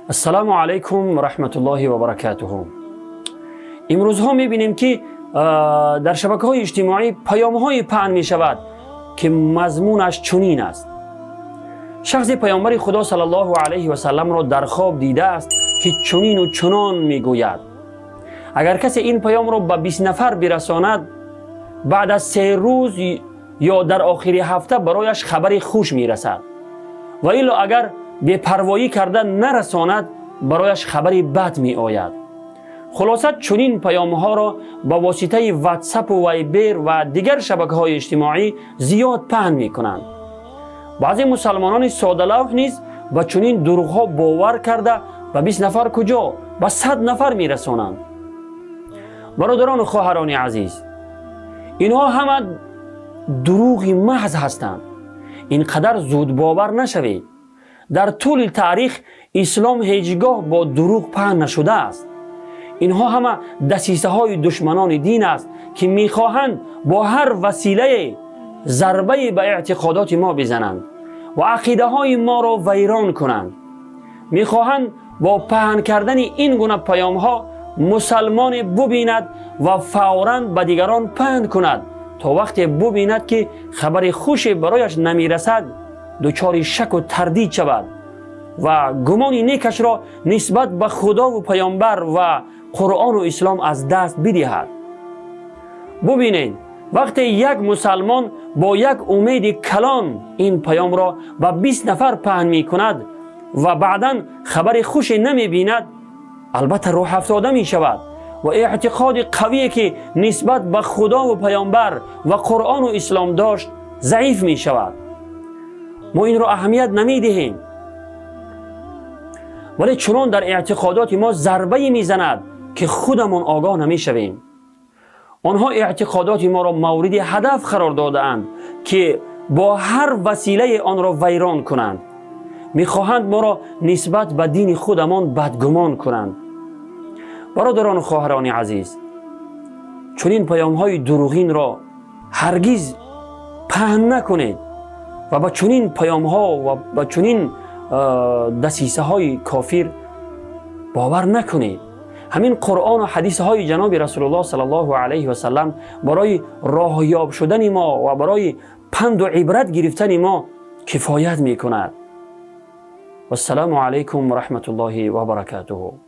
السلام علیکم و رحمت الله و برکاته. امروز ها میبینیم که در شبکه های اجتماعی پیام های پهن می شود که مضمونش چنین است. شخص پیامبر خدا صلی الله علیه و سلم را در خواب دیده است که چنین و چنان میگوید. اگر کسی این پیام را به 20 نفر برساند، بعد از 3 روز یا در آخر هفته برایش خبر خوش میرسد، و الا اگر بی‌پروایی کرده نرساند، برایش خبری بد می آید. خلاصه چنین پیام ها را با واسطه واتساپ و وایبر و دیگر شبکه های اجتماعی زیاد پهن می کنند. بعضی مسلمانان ساده لوح نیز با چنین دروغ ها باور کرده و 20 نفر کجا با 100 نفر می رسانند. برادران و خواهران عزیز، اینها همه دروغ محض هستند. اینقدر زود باور نشوید. در طول تاریخ اسلام هیچگاه با دروغ پهن نشده است. اینها همه دسیسه های دشمنان دین است که میخواهند با هر وسیله ضربه به اعتقادات ما بزنند و عقیده های ما را ویران کنند. میخواهند با پهن کردن این گونه پیام ها مسلمان ببیند و فوراً به دیگران پهن کند تا وقتی ببیند که خبر خوش برایش نمیرسد دچار شک و تردید شود و گمان نیکش را نسبت به خدا و پیامبر و قرآن و اسلام از دست بدهد. ببینید، وقتی یک مسلمان با یک امید کلان این پیام را به 20 نفر پهن می کند و بعداً خبر خوش نمی بیند، البته روح افتاده می شود و اعتقاد قوی که نسبت به خدا و پیامبر و قرآن و اسلام داشت ضعیف می شود. ما این را اهمیت نمی دهیم، ولی چنان در اعتقادات ما ضربه می زند که خودمون آگاه نمی شویم. آنها اعتقادات ما را مورد هدف قرار داده اند که با هر وسیله آن را ویران کنند. می خواهند ما را نسبت به دین خودمان بدگمان کنند. برادران و خواهران عزیز، چنین پیام های دروغین را هرگز پهن نکنید و با چنین پیام ها و با چنین دسیسه های کافر باور نکنید. همین قرآن و حدیث های جناب رسول الله صلی الله علیه و سلم برای راهیاب شدن ما و برای پند و عبرت گرفتن ما کفایت می کند. و السلام علیکم و رحمت الله و برکاته.